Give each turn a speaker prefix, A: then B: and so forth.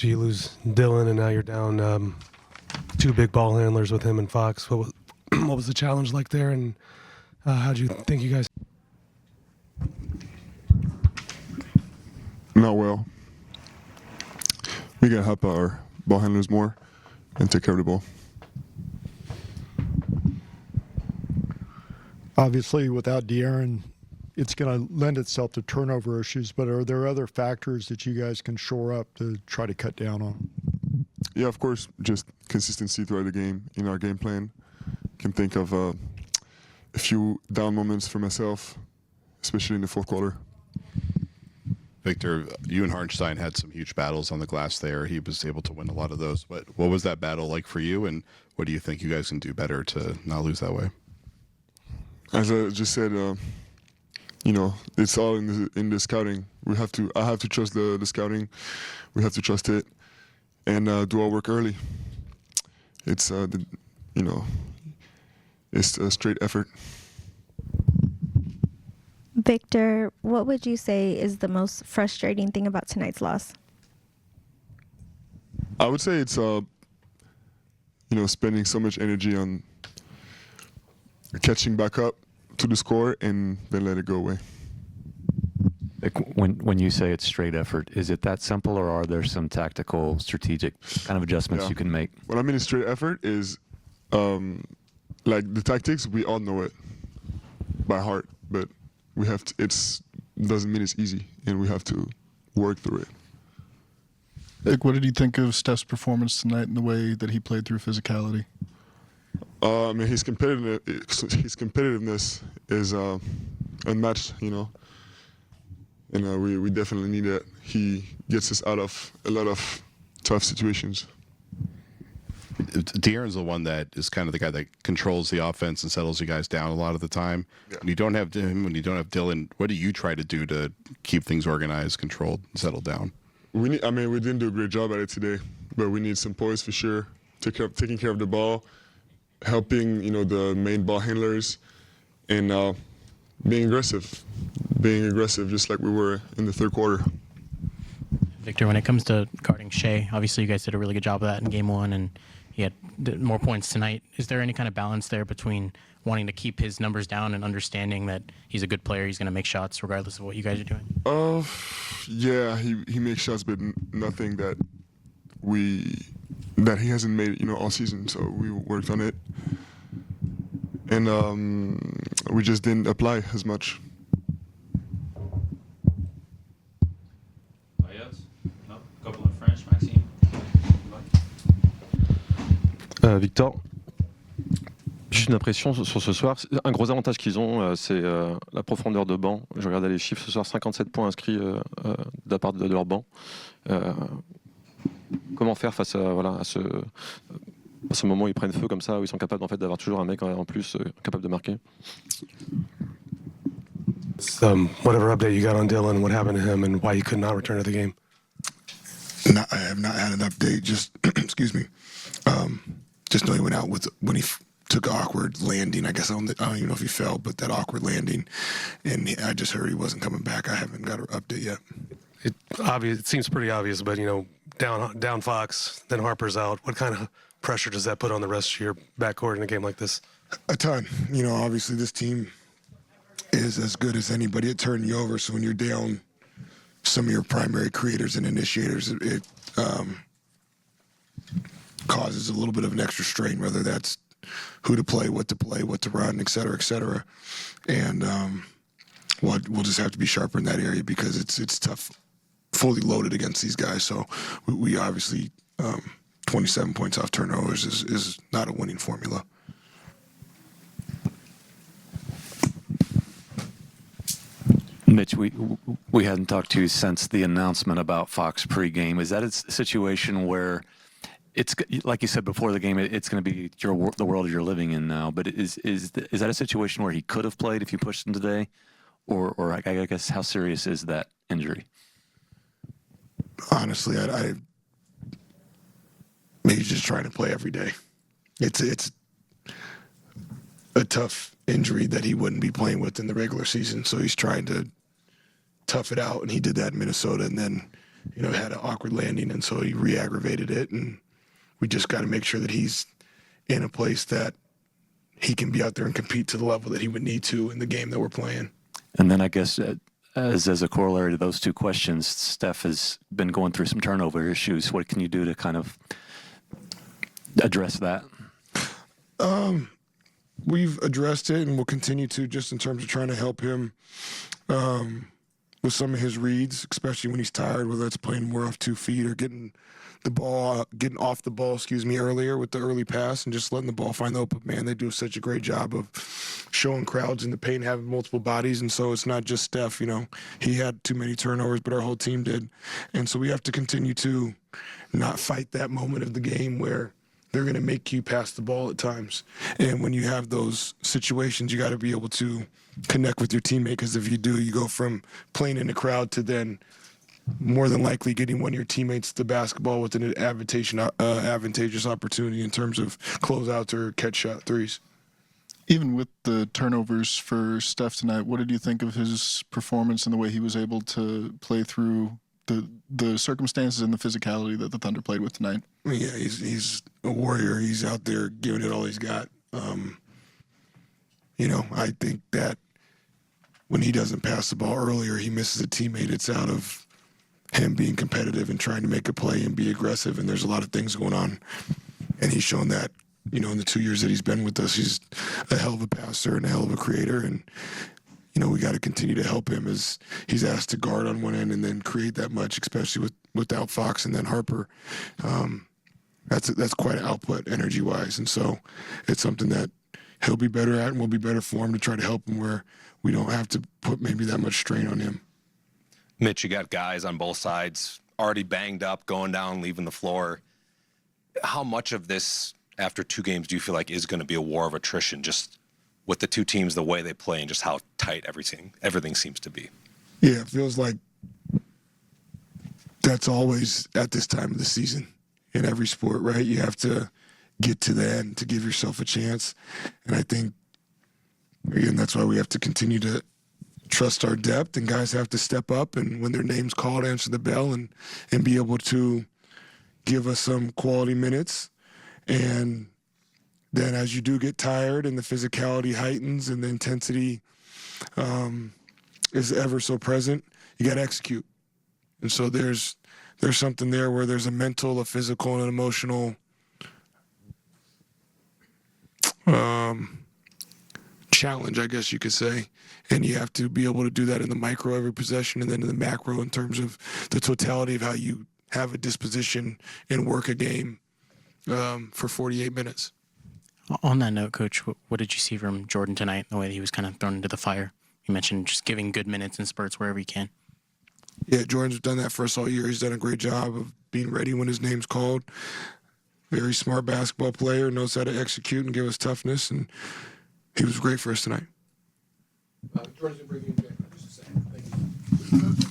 A: You lose Dylan, and now you're down two big ball handlers with him and Fox. What was the challenge like there, and how do you think you guys?
B: Not well. We gotta help our ball handlers more and take care of the ball.
C: Obviously, without De'Aaron, it's going to lend itself to turnover issues, but are there other factors that you guys can shore up to try to cut down on?
B: Yeah, of course, just consistency throughout the game in our game plan. Can think of a few down moments for myself, especially in the fourth quarter.
D: Victor, you and Hartenstein had some huge battles on the glass there. He was able to win a lot of those. But what was that battle like for you, and what do you think you guys can do better to not lose that way?
B: As I just said, you know, it's all in the scouting. I have to trust the scouting. We have to trust it and do our work early. It's it's a straight effort.
E: Victor, what would you say is the most frustrating thing about tonight's loss?
B: I would say it's spending so much energy on catching back up to the score and then let it go away.
F: Like when you say it's straight effort, is it that simple, or are there some tactical, strategic kind of adjustments you can make?
B: What I mean is straight effort is like the tactics, we all know it by heart, but we have to, doesn't mean it's easy, and we have to work through it.
G: Like, what did you think of Steph's performance tonight and the way that he played through physicality?
B: I mean, his competitiveness is unmatched, you know, and we definitely need that. He gets us out of a lot of tough situations.
D: De'Aaron's the one that is kind of the guy that controls the offense and settles you guys down a lot of the time.
B: Yeah.
D: When you don't have him, when you don't have Dylan, what do you try to do to keep things organized, controlled, and settled down?
B: We didn't do a great job at it today, but we need some poise for sure. Taking care of the ball, helping the main ball handlers, and being aggressive just like we were in the third quarter.
H: Victor, when it comes to guarding Shea, obviously you guys did a really good job of that in game one, and he had more points tonight. Is there any kind of balance there between wanting to keep his numbers down and understanding that he's a good player, he's going to make shots regardless of what you guys are doing?
B: Yeah, he makes shots, but nothing that he hasn't made all season. So we worked on it, and we just didn't apply as much.
I: Victor, juste une impression sur ce soir. Un gros avantage qu'ils ont, c'est la profondeur de banc. Je regardais les chiffres ce soir, 57 points inscrits de la part de leur banc. Comment faire face à ce moment où ils prennent feu comme ça, où ils sont capables d'avoir toujours un mec en plus capable de marquer?
A: Whatever update you got on Dylan, what happened to him, and why he could not return to the game?
J: I have not had an update. Just excuse me. Just know he went out when he took an awkward landing. I guess I don't even know if he fell, but that awkward landing, and I just heard he wasn't coming back. I haven't got an update yet.
A: It seems pretty obvious, but down Fox, then Harper's out. What kind of pressure does that put on the rest of your backcourt in a game like this?
J: A ton. Obviously this team is as good as anybody at turning you over. So when you're down some of your primary creators and initiators, it causes a little bit of an extra strain, whether that's who to play, what to run, et cetera, and we'll just have to be sharper in that area because it's tough, fully loaded against these guys. So we obviously 27 points off turnovers is not a winning formula.
F: Mitch, we hadn't talked to you since the announcement about Fox pregame. Is that a situation where it's like you said before the game, it's going to be the world you're living in now? But is that a situation where he could have played if you pushed him today, or I guess how serious is that injury?
J: Honestly, I maybe just trying to play every day. It's a tough injury that he wouldn't be playing with in the regular season, so he's trying to tough it out, and he did that in Minnesota, and then had an awkward landing, and so he re-aggravated it. And we just got to make sure that he's in a place that he can be out there and compete to the level that he would need to in the game that we're playing.
F: And then I guess as a corollary to those two questions, Steph has been going through some turnover issues. What can you do to kind of address that?
J: We've addressed it, and we'll continue to, just in terms of trying to help him with some of his reads, especially when he's tired, whether it's playing more off 2 feet or getting off the ball, earlier with the early pass and just letting the ball find the open man. They do such a great job of showing crowds in the paint having multiple bodies, and so it's not just Steph. He had too many turnovers, but our whole team did. And so we have to continue to not fight that moment of the game where they're going to make you pass the ball at times. And when you have those situations, you got to be able to connect with your teammate, because if you do, you go from playing in the crowd to then more than likely getting one of your teammates the basketball with an advantageous opportunity in terms of closeouts or catch shot threes.
G: Even with the turnovers for Steph tonight, what did you think of his performance and the way he was able to play through the circumstances and the physicality that the Thunder played with tonight?
J: Yeah, he's a warrior. He's out there giving it all he's got. I think that when he doesn't pass the ball earlier, he misses a teammate. It's out of him being competitive and trying to make a play and be aggressive, and there's a lot of things going on. And he's shown that, in the 2 years that he's been with us. He's a hell of a passer and a hell of a creator, and we got to continue to help him as he's asked to guard on one end and then create that much, especially without Fox and then Harper. That's quite an output energy-wise, and so it's something that he'll be better at, and we'll be better for him to try to help him where we don't have to put maybe that much strain on him.
K: Mitch, you got guys on both sides already banged up, going down, leaving the floor. How much of this, after 2 games, do you feel like is going to be a war of attrition, just with the two teams, the way they play, and just how tight everything seems to be?
J: Yeah, it feels like that's always at this time of the season in every sport, right? You have to get to the end to give yourself a chance. And I think, again, that's why we have to continue to trust our depth, and guys have to step up, and when their name's called, answer the bell and be able to give us some quality minutes. And then as you do get tired and the physicality heightens and the intensity is ever so present, you got to execute. And so there's something there where there's a mental, a physical, and an emotional challenge, I guess you could say. And you have to be able to do that in the micro every possession, and then in the macro in terms of the totality of how you have a disposition and work a game for 48 minutes.
H: On that note, Coach, what did you see from Jordan tonight, the way that he was kind of thrown into the fire? You mentioned just giving good minutes and spurts wherever he can.
J: Yeah, Jordan's done that for us all year. He's done a great job of being ready when his name's called. Very smart basketball player, knows how to execute and give us toughness, and he was great for us tonight.
A: Jordan's going to bring you in just a second. Thank you.